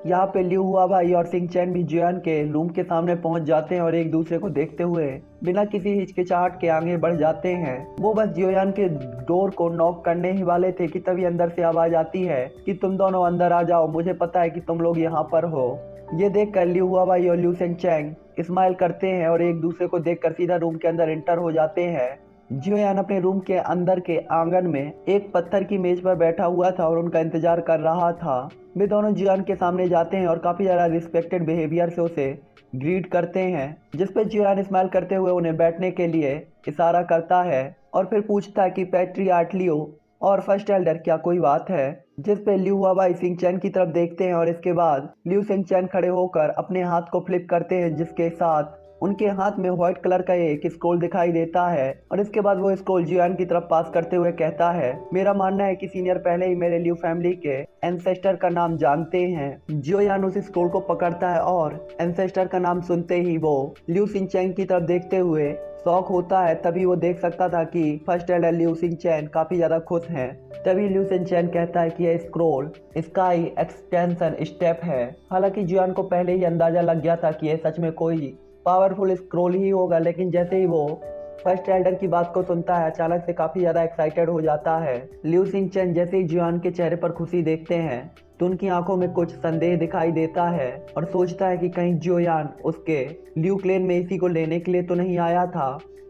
यहाँ पे लियू हुआबाई और सिंगचैन भी जियोयान के रूम के सामने पहुंच जाते हैं और एक दूसरे को देखते हुए बिना किसी हिचकिचाहट के आगे बढ़ जाते हैं। वो बस जियोयान के डोर को नॉक करने ही वाले थे कि तभी अंदर से आवाज आती है कि तुम दोनों अंदर आ जाओ, मुझे पता है कि तुम लोग यहाँ पर हो। ये देखकर लियू हुआबाई और लियू सिंगचैन स्माइल करते हैं और एक दूसरे को देखकर सीधा रूम के अंदर एंटर हो जाते हैं। जियोयान अपने रूम के अंदर के आंगन में एक पत्थर की मेज पर बैठा हुआ था और उनका इंतजार कर रहा था। वे दोनों जियोयान के सामने जाते हैं और काफी ज्यादा रिस्पेक्टेड बिहेवियर से उसे ग्रीट करते हैं, जिसपे जियोयान स्माइल करते हुए उन्हें बैठने के लिए इशारा करता है और फिर पूछता है कि पैट्रियार्क लियू और फर्स्ट एल्डर, क्या कोई बात है? जिस पे लियू हुआबाई सिंगचैन की तरफ देखते हैं और इसके बाद लियू सिंगचैन खड़े होकर अपने हाथ को फ्लिप करते हैं, जिसके साथ उनके हाथ में व्हाइट कलर का एक स्क्रोल दिखाई देता है और इसके बाद वो स्क्रोल जियोयान की तरफ पास करते हुए कहता है, मेरा मानना है कि सीनियर पहले ही मेरे लियू फैमिली के एंसेस्टर का नाम जानते हैं। जियोयान उस स्क्रोल को पकड़ता है और एंसेस्टर का नाम सुनते ही वो लियू सिंगचैन की तरफ देखते हुए शौक होता है। तभी वो देख सकता था कि फर्स्ट एल्डर लियू सिंगचैन काफी ज्यादा खुश हैं। तभी लियू सिंगचैन कहता है कि यह स्क्रोल स्काई एक्सटेंशन स्टेप है। हालांकि जियोयान को पहले ही अंदाजा लग गया था कि यह सच में कोई पावरफुल स्क्रोल ही होगा, लेकिन जैसे ही वो फर्स्ट एल्डर की बात को सुनता है अचानक से काफी ज्यादा एक्साइटेड हो जाता है। लियू सिंगचैन जैसे ही जियोयान के चेहरे पर खुशी देखते हैं तो उनकी आंखों में कुछ संदेह दिखाई देता है और सोचता है कि कहीं जियोयान उसके लियू क्लेन में इसी को लेने के लिए तो नहीं आया था।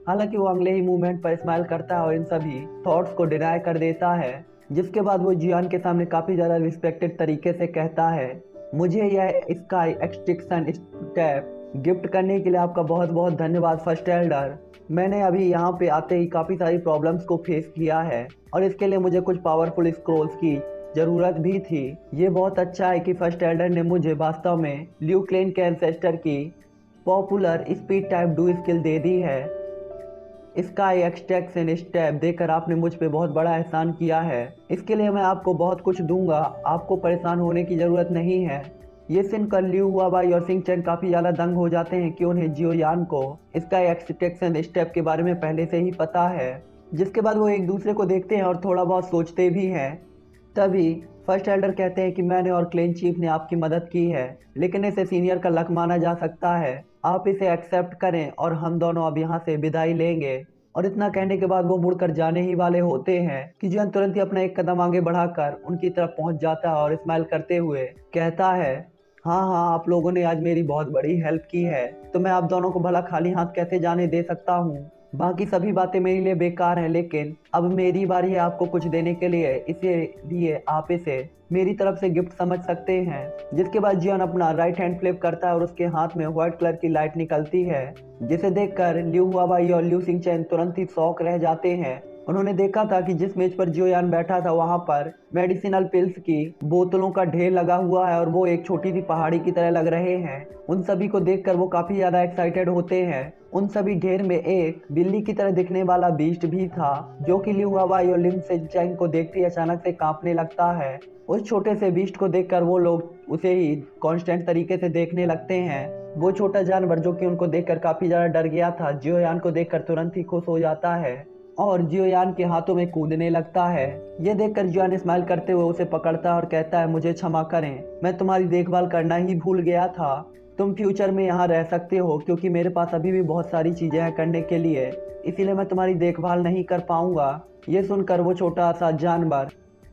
हालांकि वो अगले ही मूवमेंट पर स्माइल करता है और इन सभी थॉट्स को डिनाई कर देता है, जिसके बाद वो जियोयान के सामने काफी ज्यादा रिस्पेक्टेड तरीके से कहता है, मुझे यह स्काई एक्सटेंशन स्टेप गिफ्ट करने के लिए आपका बहुत बहुत धन्यवाद फर्स्ट एल्डर। मैंने अभी यहाँ पे आते ही काफ़ी सारी प्रॉब्लम्स को फेस किया है और इसके लिए मुझे कुछ पावरफुल स्क्रोल्स की ज़रूरत भी थी। ये बहुत अच्छा है कि फर्स्ट एल्डर ने मुझे वास्तव में लियू क्लेन के एंसेस्टर की popular speed type do skill दे दी है। स्काई एक्सटेंशन स्टेप देकर आपने मुझ पे बहुत बड़ा एहसान किया है, इसके लिए मैं आपको बहुत कुछ दूंगा, आपको परेशान होने की ज़रूरत नहीं है। ये सुनकर लियू हुआबाई और सिंगचैन काफी ज्यादा दंग हो जाते हैं कि उन्हें जियोयान को इसका एक्सटेंशन स्टेप के बारे में पहले से ही पता है। जिसके बाद वो एक दूसरे को देखते हैं और थोड़ा बहुत सोचते भी हैं। तभी फर्स्ट एल्डर कहते हैं कि मैंने और क्लेन चीफ ने आपकी मदद की है, लेकिन इसे सीनियर का लक माना जा सकता है। आप इसे एक्सेप्ट करें और हम दोनों अब यहाँ से विदाई लेंगे। और इतना कहने के बाद वो मुड़कर जाने ही वाले होते हैं कि जियान तुरंत ही अपना एक कदम आगे बढ़ाकर उनकी तरफ पहुंच जाता है और स्माइल करते हुए कहता है, हाँ हाँ, आप लोगों ने आज मेरी बहुत बड़ी हेल्प की है, तो मैं आप दोनों को भला खाली हाथ कैसे जाने दे सकता हूँ। बाकी सभी बातें मेरे लिए बेकार हैं, लेकिन अब मेरी बारी है आपको कुछ देने के लिए, इसीलिए आप इसे मेरी तरफ से गिफ्ट समझ सकते हैं। जिसके बाद जियान अपना राइट हैंड फ्लिप करता है और उसके हाथ में व्हाइट कलर की लाइट निकलती है, जिसे देखकर लिu हुआबाई और लिu सिंगचेन तुरंत ही शॉक रह जाते हैं। उन्होंने देखा था कि जिस मेज पर जियोयान बैठा था वहां पर मेडिसिनल पिल्स की बोतलों का ढेर लगा हुआ है और वो एक छोटी सी पहाड़ी की तरह लग रहे हैं। उन सभी को देखकर वो काफी ज्यादा एक्साइटेड होते हैं। उन सभी ढेर में एक बिल्ली की तरह दिखने वाला बीस्ट भी था, जो कि लिu हुआबाई और लिu सिंगचेन को देखते ही अचानक से कांपने लगता है। उस छोटे से बीस्ट को देखकर वो लोग उसे ही कांस्टेंट तरीके से देखने लगते हैं। वो छोटा जानवर जो कि उनको देखकर काफी ज्यादा डर गया था, जियोयान को देखकर तुरंत ही खुश हो जाता है और जियोयान के हाथों में कूदने लगता है। ये देखकर जियोयान स्माइल करते हुए उसे पकड़ता है और कहता है, मुझे क्षमा करें, मैं तुम्हारी देखभाल करना ही भूल गया था। तुम फ्यूचर में यहाँ रह सकते हो, क्योंकि मेरे पास अभी भी बहुत सारी चीजें हैं करने के लिए, इसीलिए मैं तुम्हारी देखभाल नहीं कर पाऊंगा। ये सुनकर वो छोटा सा जानवर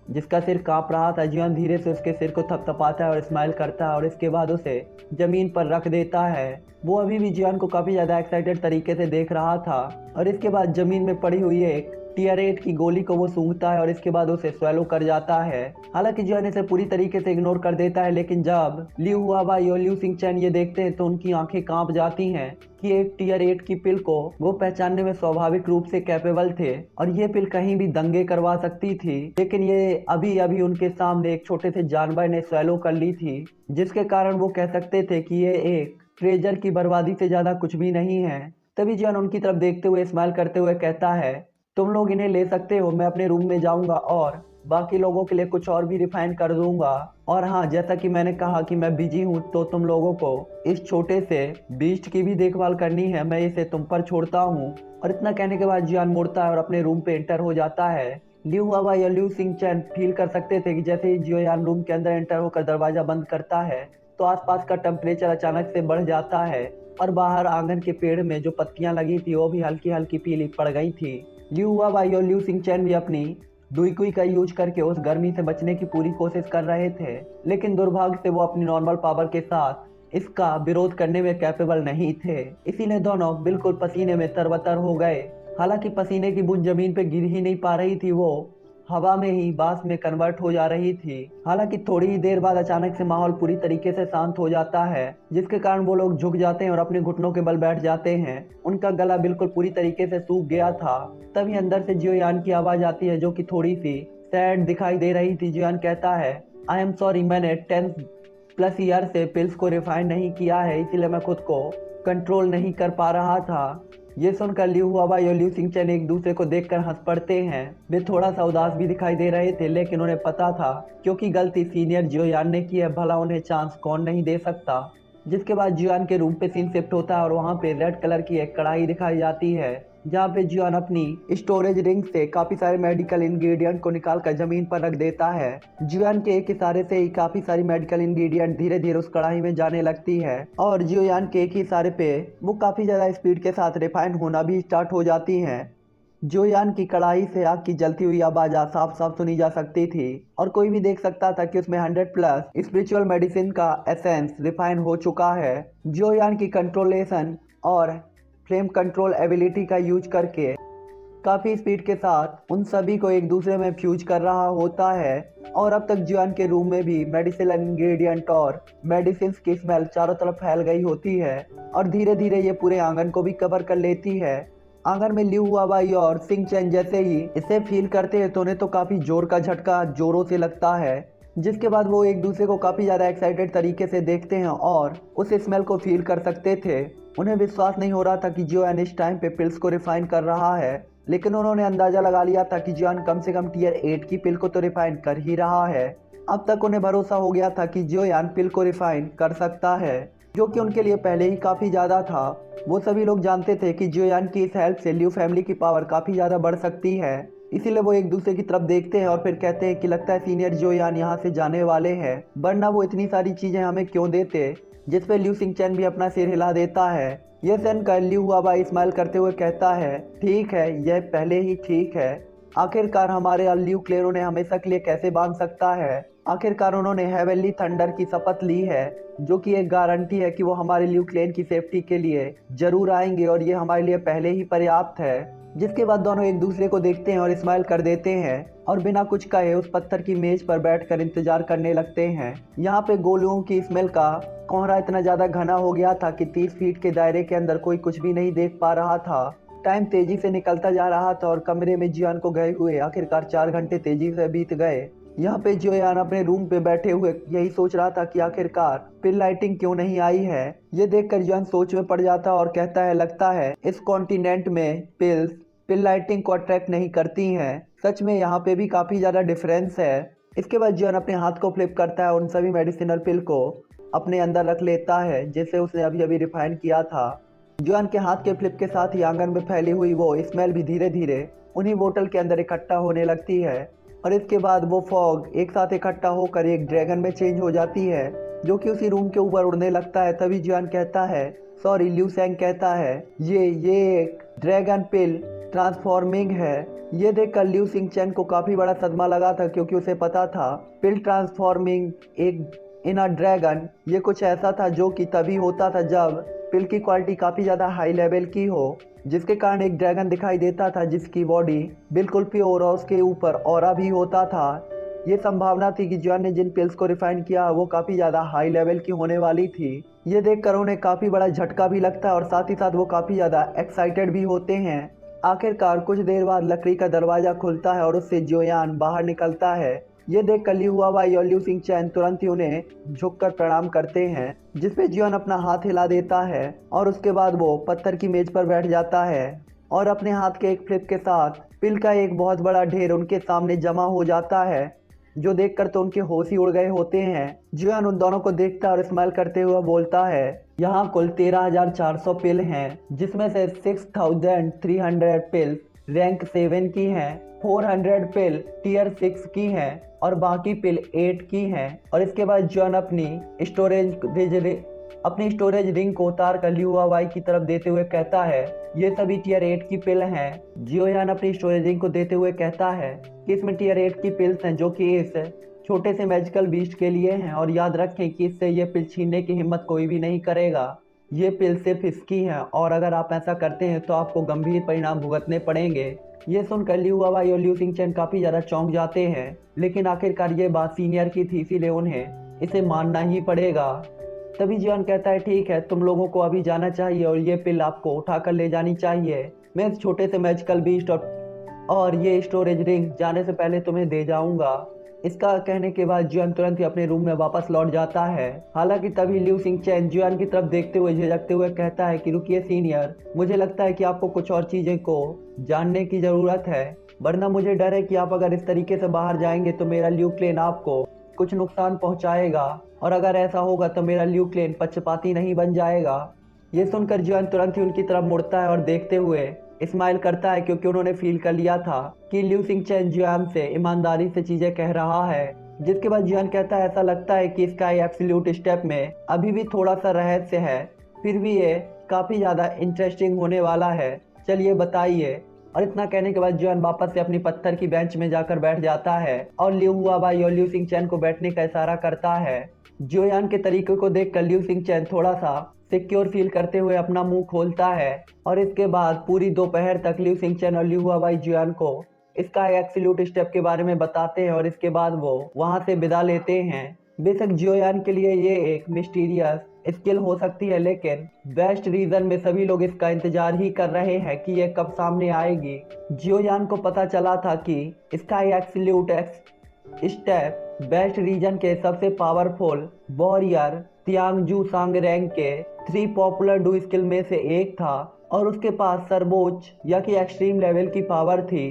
जिसका सिर कांप रहा था, जियोयान धीरे से उसके सिर को थपथपाता है और स्माइल करता है और इसके बाद उसे जमीन पर रख देता है। वो अभी भी जियोयान को काफी ज्यादा एक्साइटेड तरीके से देख रहा था और इसके बाद जमीन में पड़ी हुई एक टीयर 8 की गोली को वो सूंघता है और इसके बाद उसे स्वेलो कर जाता है। हालांकि जियोयान इसे पूरी तरीके से इग्नोर कर देता है, लेकिन जब लिu हुआबाई और लिu सिंगचेन ये देखते हैं तो उनकी आंखें कांप जाती हैं कि एक टीयर 8 की पिल को वो पहचानने में स्वाभाविक रूप से कैपेबल थे और ये पिल कहीं भी दंगे करवा सकती थी। लेकिन ये अभी अभी उनके सामने एक छोटे से जानवर ने स्वेलो कर ली थी, जिसके कारण वो कह सकते थे कि ये एक ट्रेजर की बर्बादी से ज्यादा कुछ भी नहीं है। तभी जियोयान उनकी तरफ देखते हुए स्माइल करते हुए कहता है, तुम लोग इन्हें ले सकते हो, मैं अपने रूम में जाऊंगा और बाकी लोगों के लिए कुछ और भी रिफाइन कर दूंगा। और हाँ, जैसा कि मैंने कहा कि मैं बिजी हूँ, तो तुम लोगों को इस छोटे से बीस्ट की भी देखभाल करनी है, मैं इसे तुम पर छोड़ता हूँ। और इतना कहने के बाद जियोयान मुड़ता है और अपने रूम पे एंटर हो जाता है। लिu हुआबाई या लिu सिंगचेन फील कर सकते थे कि जैसे ही जियोयान रूम के अंदर एंटर होकर दरवाजा बंद करता है तो आसपास का टेम्परेचर अचानक से बढ़ जाता है और बाहर आंगन के पेड़ में जो पत्तियां लगी थी वो भी हल्की हल्की पीली पड़ गई थी। लिu हुआबाई और लिu सिंगचेन भी अपनी दुईकुई का यूज करके उस गर्मी से बचने की पूरी कोशिश कर रहे थे, लेकिन दुर्भाग्य से वो अपनी नॉर्मल पावर के साथ इसका विरोध करने में कैपेबल नहीं थे। इसीलिए दोनों बिल्कुल पसीने में तरबतर हो गए। हालांकि पसीने की बूंद जमीन पे गिर ही नहीं पा रही थी, वो हवा में ही बांस में कन्वर्ट हो जा रही थी। हालांकि थोड़ी ही देर बाद अचानक से माहौल पूरी तरीके से शांत हो जाता है, जिसके कारण वो लोग झुक जाते हैं और अपने घुटनों के बल बैठ जाते हैं। उनका गला बिल्कुल पूरी तरीके से सूख गया था। तभी अंदर से जियोयान की आवाज आती है, जो कि थोड़ी सी सैड दिखाई दे रही थी। जियोयान कहता है, आई एम सॉरी, मैंने 10+ ईयर से पिल्स को रिफाइन नहीं किया है, इसीलिए मैं खुद को कंट्रोल नहीं कर पा रहा था। ये सुनकर लिu हुआबाई और लिu सिंगचेन एक दूसरे को देखकर हंस पड़ते हैं। वे थोड़ा सा उदास भी दिखाई दे रहे थे, लेकिन उन्हें पता था क्योंकि गलती सीनियर जियोयान ने की है, भला उन्हें चांस कौन नहीं दे सकता। जिसके बाद जियोयान के रूम पे सीन शिफ्ट होता है और वहाँ पे रेड कलर की एक कढ़ाई दिखाई जाती है, जहाँ पे जियोयान अपनी स्टोरेज रिंग से काफी सारे मेडिकल इंग्रेडिएंट को निकाल कर जमीन पर रख देता है। जियोयान के एक इशारे से ही काफी सारी मेडिकल इंग्रेडिएंट धीरे धीरे उस कढ़ाई में जाने लगती है और जियोयान के एक ही इशारे पे वो काफी ज्यादा स्पीड के साथ रिफाइन होना भी स्टार्ट हो जाती है। जियोयान की कढ़ाई से आग की जलती हुई आवाज साफ साफ सुनी जा सकती थी और कोई भी देख सकता था कि उसमें 100+ स्पिरिचुअल मेडिसिन का एसेंस रिफाइन हो चुका है। जियोयान की कंट्रोलेशन और फ्लेम कंट्रोल एबिलिटी का यूज करके काफी स्पीड के साथ उन सभी को एक दूसरे में फ्यूज कर रहा होता है और अब तक जियोयान के रूम में भी मेडिसिनल इंग्रेडिएंट और मेडिसिन की स्मेल चारों तरफ फैल गई होती है और धीरे धीरे ये पूरे आंगन को भी कवर कर लेती है। आंगन में लिu हुआबाई और सिंगचेन जैसे ही इसे फील करते हैं तो उन्हें तो काफी जोर का झटका जोरों से लगता है, जिसके बाद वो एक दूसरे को काफी ज्यादा एक्साइटेड तरीके से देखते हैं और उस स्मेल को फील कर सकते थे। उन्हें विश्वास नहीं हो रहा था कि जियोयान इस टाइम पे पिल्स को रिफाइन कर रहा है, लेकिन उन्होंने अंदाजा लगा लिया था कि जियोयान कम से कम टीयर 8 की पिल को तो रिफाइन कर ही रहा है। अब तक उन्हें भरोसा हो गया था कि जियोयान पिल को रिफाइन कर सकता है, जो कि उनके लिए पहले ही काफी ज्यादा था। वो सभी लोग जानते थे कि जियोयान की इस हेल्प से लिu फैमिली की पावर काफी ज्यादा बढ़ सकती है। इसीलिए वो एक दूसरे की तरफ देखते हैं और फिर कहते हैं कि लगता है सीनियर जियोयान यहाँ से जाने वाले हैं, वरना वो इतनी सारी चीजें हमें क्यों देते। जिस पे ल्यू सिंग चैन भी अपना सिर हिला देता है। ये सुनकर ल्यू हुआबा स्माइल करते हुए कहता है, ठीक है, यह पहले ही ठीक है। आखिरकार हमारे ल्यू क्लेरो ने हमेशा के लिए कैसे बांध सकता है। आखिरकार उन्होंने हेवनली थंडर की शपथ ली है, जो कि एक गारंटी है कि वो हमारे ल्यू क्लेन की सेफ्टी के लिए जरूर आएंगे और ये हमारे लिए पहले ही पर्याप्त है। जिसके बाद दोनों एक दूसरे को देखते हैं और स्माइल कर देते हैं और बिना कुछ कहे उस पत्थर की मेज पर बैठकर इंतजार करने लगते हैं। यहाँ पे गोलियों की स्मेल का कोहरा इतना ज्यादा घना हो गया था कि 30 फीट के दायरे के अंदर कोई कुछ भी नहीं देख पा रहा था। टाइम तेजी से निकलता जा रहा था और कमरे में जियान को गए हुए आखिरकार 4 घंटे तेजी से बीत गए। यहाँ पे जियान अपने रूम पे बैठे हुए यही सोच रहा था कि आखिरकार पिल लाइटिंग क्यों नहीं आई है। ये देखकर जियान सोच में पड़ जाता और कहता है, लगता है इस कॉन्टिनेंट में पिल लाइटिंग को अट्रैक्ट नहीं करती हैं। सच में यहाँ पे भी काफी ज्यादा डिफरेंस है। इसके बाद जियान अपने हाथ को फ्लिप करता है, उन सभी मेडिसिनल पिल को अपने अंदर रख लेता है जिसे उसने अभी अभी रिफाइन किया था। जियान के हाथ के फ्लिप के साथ ही आंगन में फैली हुई वो स्मेल भी धीरे धीरे उन्हीं बोतल के अंदर इकट्ठा होने लगती है और इसके बाद वो फॉग एक साथ इकट्ठा होकर एक ड्रैगन में चेंज हो जाती है, जो कि उसी रूम के ऊपर उड़ने लगता है। तभी जियान कहता है, सॉरी, ल्यू सेंग कहता है, ये एक ड्रैगन पिल ट्रांसफॉर्मिंग है। ये देखकर ल्यू सिंग चैन को काफी बड़ा सदमा लगा था, क्योंकि उसे पता था पिल ट्रांसफॉर्मिंग एक इन अ ड्रैगन ये कुछ ऐसा था जो कि तभी होता था जब पिल की क्वालिटी काफी ज्यादा हाई लेवल की हो, जिसके कारण एक ड्रैगन दिखाई देता था जिसकी बॉडी बिल्कुल प्योर और उसके ऊपर ऑरा भी होता था। ये संभावना थी कि जियान ने जिन पिल्स को रिफाइन किया वो काफी ज्यादा हाई लेवल की होने वाली थी। ये देखकर उन्हें काफी बड़ा झटका भी लगता है और साथ ही साथ वो काफी ज्यादा एक्साइटेड भी होते हैं। आखिरकार कुछ देर बाद लकड़ी का दरवाजा खुलता है और उससे जियोयान बाहर निकलता है। ये देख कर ल्यू हुआबाई और ल्यू सिंग चैन तुरंत ही उन्हें झुककर प्रणाम करते हैं, जिसपे जियोन अपना हाथ हिला देता है और उसके बाद वो पत्थर की मेज पर बैठ जाता है और अपने हाथ के एक फ्लिप के साथ पिल का एक बहुत बड़ा ढेर उनके सामने जमा हो जाता है, जो देखकर तो उनके होश ही उड़ गए होते हैं। जियोन उन दोनों को देखता है और स्माइल करते हुए बोलता है, यहाँ कुल 13,400 पिल हैं, जिसमें से 6,300 पिल रैंक 7 की हैं, 400 पिल टियर 6 की हैं और बाकी पिल 8 की हैं। और इसके बाद जॉन अपनी स्टोरेज रिंग को उतार कर ल्यू हुआबाई की तरफ देते हुए कहता है, ये सभी टियर 8 की पिल हैं। जियोयान अपनी स्टोरेज रिंग को देते हुए कहता है कि इसमें टियर 8 की पिल्स हैं, जो कि इस छोटे से मैजिकल बीस्ट के लिए हैं, और याद रखें कि इससे ये पिल छीनने की हिम्मत कोई भी नहीं करेगा। ये पिल सिर्फ इसकी हैं और अगर आप ऐसा करते हैं तो आपको गंभीर परिणाम भुगतने पड़ेंगे। ये सुनकर ल्यू हुआबाई और ल्यू सिंग चैन काफी ज्यादा चौंक जाते हैं, लेकिन आखिरकार ये बात सीनियर की थी, इसीलिए उन्हें इसे मानना ही पड़ेगा। तभी जियोन कहता है, ठीक है, तुम लोगों को अभी जाना चाहिए और ये पिल आपको उठाकर ले जानी चाहिए। मैं इस छोटे से मैजिकल बीस्ट और ये स्टोरेज रिंग जाने से पहले तुम्हें दे जाऊंगा। इसका कहने के बाद जियोन तुरंत ही अपने रूम में वापस लौट जाता है। हालांकि तभी ल्यू सिंग चैन जियोन की तरफ देखते हुए झिझकते हुए कहता है कि रुकिए सीनियर, मुझे लगता है कि आपको कुछ और चीजें को जानने की जरूरत है, वरना मुझे डर है कि आप अगर इस तरीके से बाहर जाएंगे तो मेरा ल्यू क्लेन आपको कुछ नुकसान पहुंचाएगा, और अगर ऐसा होगा तो मेरा ल्यू क्लेन पक्षपाती नहीं बन जाएगा। ये सुनकर जियोन तुरंत ही उनकी तरफ मुड़ता है और देखते हुए स्माइल करता है, क्योंकि उन्होंने फील कर लिया था कि ल्यू सिंग चैन जियोन से ईमानदारी से चीजें कह रहा है। जिसके बाद जियोन कहता है, ऐसा लगता है कि इसका एब्सोल्यूट स्टेप में अभी भी थोड़ा सा रहस्य है, फिर भी ये काफी ज्यादा इंटरेस्टिंग होने वाला है, चलिए बताइए। और इतना कहने के बाद जियोन वापस से अपनी पत्थर की बेंच में जाकर बैठ जाता है और ल्यू हुआबाई और ल्यू सिंग चैन को बैठने का इशारा करता है। जियोयान के तरीके को देखकर ल्यू सिंग चैन थोड़ा सा सिक्योर फील करते हुए अपना मुंह खोलता है और इसके बाद पूरी दोपहर तक ल्यू सिंग चैन और ल्यू हुआबाई जियोयान को इसका एब्सोल्यूट स्टेप के बारे में बताते हैं और इसके बाद वो वहां से विदा लेते हैं। बेशक जियोयान के लिए ये एक मिस्टीरियस स्किल हो सकती है, लेकिन वेस्ट रीजन में सभी लोग इसका इंतजार ही कर रहे हैं कि ये कब सामने आएगी। जियोयान को पता चला था कि इसका एब्सोल्यूट स्टेप वेस्ट रीजन के सबसे पावरफुल वॉरियर तियांगजू सांगरेंग के 3 पॉपुलर डू स्किल में से एक था और उसके पास सर्वोच्च या कि एक्सट्रीम लेवल की पावर थी।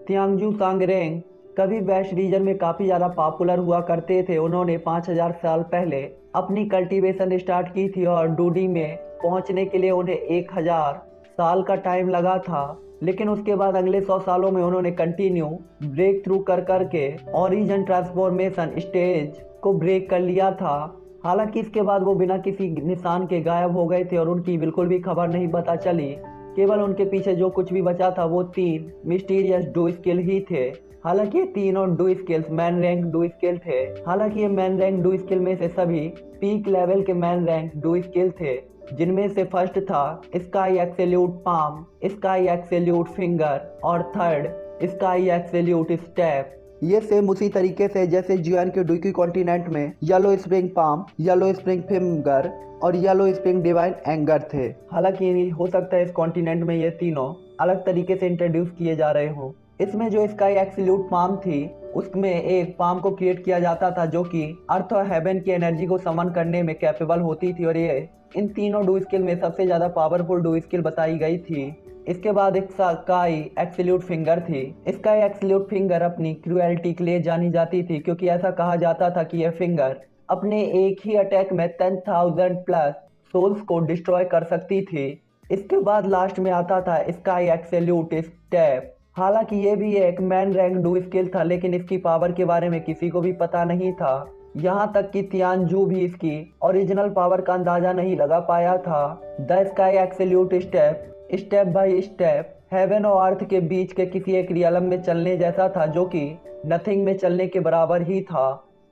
तियांगजू सांगरेंग कभी वेस्ट रीजन में काफी ज्यादा पॉपुलर हुआ करते थे। उन्होंने 5000 साल पहले अपनी कल्टीवेशन स्टार्ट की थी और डूडी में पहुंचने के लिए उन्हें 1000 साल का टाइम लगा था। लेकिन उसके बाद अगले 100 सालों में उन्होंने कंटिन्यू ब्रेक थ्रू कर करके ओरिजिन ट्रांसफॉर्मेशन स्टेज को ब्रेक कर लिया था। हालांकि इसके बाद वो बिना किसी निशान के गायब हो गए थे और उनकी बिल्कुल भी खबर नहीं पता चली। केवल उनके पीछे जो कुछ भी बचा था वो 3 मिस्टीरियस डू स्किल ही थे। हालांकि ये तीनों do skills man rank do skill थे। हालांकि ये मैन रैंक डू स्किल में से सभी पीक लेवल के मैन रैंक डू स्किल थे, जिनमें से फर्स्ट था स्काई एक्सेल्यूट पाम, स्काई एक्सेल्यूट फिंगर और थर्ड स्काई एक्सेल्यूट स्टेप। ये सेम उसी तरीके से जैसे जियान के डुकी कॉन्टिनेंट में yellow spring palm, yellow spring finger और येलो स्प्रिंग डिवाइन एंगर थे। हालांकि हो सकता है इस कॉन्टिनेंट में ये तीनों अलग तरीके से इंट्रोड्यूस किए जा रहे हो। इसमें जो स्काई एक्सल्यूट पाम थी उसमें एक पाम को क्रिएट किया जाता था जो कि अर्थ और हेवन की एनर्जी को समन करने में कैपेबल होती थी और ये इन तीनों डू स्किल में सबसे ज्यादा पावरफुल डू स्किल बताई गई थी। इसके बाद एक स्काई एक्सल्यूट फिंगर थी। स्काई एक्सल्यूट फिंगर अपनी क्रूएलिटी के लिए जानी जाती थी क्योंकि ऐसा कहा जाता था कि यह फिंगर अपने एक ही अटैक में 10,000 प्लस सोल्स को डिस्ट्रॉय कर सकती थी। इसके बाद लास्ट में आता था स्काई एक्सल्यूट स्टेप। हालांकि ये भी एक मैन रैंक डू स्किल था, लेकिन इसकी पावर के बारे में किसी को भी पता नहीं था। यहाँ तक कि तियानजू भी इसकी ओरिजिनल पावर का अंदाजा नहीं लगा पाया था। The sky absolute step step by step heaven और अर्थ के बीच के किसी एक रियलम में चलने जैसा था जो कि नथिंग में चलने के बराबर ही था।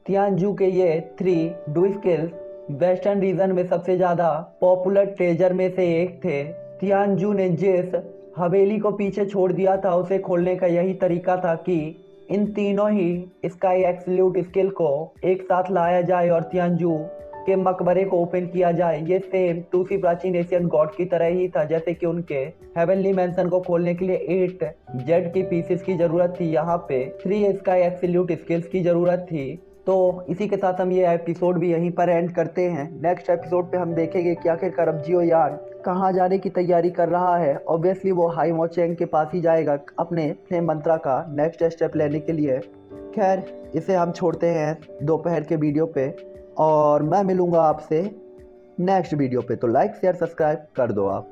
तियानजू के ये 3 डू स्किल्स वेस्टर्न रीजन में सबसे ज्यादा पॉपुलर ट्रेजर में से एक थे। तियानजू ने जिस हवेली को पीछे छोड़ दिया था उसे खोलने का यही तरीका था कि इन तीनों ही स्काई एक्सल्यूट स्किल को एक साथ लाया जाए और तियानजू के मकबरे को ओपन किया जाए। ये सेम दूसरी प्राचीन एशियन गॉड की तरह ही था, जैसे कि उनके हेवनली मैंसन को खोलने के लिए 8 जेड की पीसेस की जरूरत थी, यहाँ पे 3 स्काई एक्सल्यूट स्किल्स की जरूरत थी। तो इसी के साथ हम ये एपिसोड भी यहीं पर एंड करते हैं। नेक्स्ट एपिसोड पे हम देखेंगे कि आखिरकार अब जियो यान कहाँ जाने की तैयारी कर रहा है। ऑब्वियसली वो हाई मोचेंग के पास ही जाएगा अपने फ्लेम मंत्रा का नेक्स्ट स्टेप लेने के लिए। खैर इसे हम छोड़ते हैं दोपहर के वीडियो पे और मैं मिलूँगा आपसे नेक्स्ट वीडियो पे। तो लाइक शेयर सब्सक्राइब कर दो आप।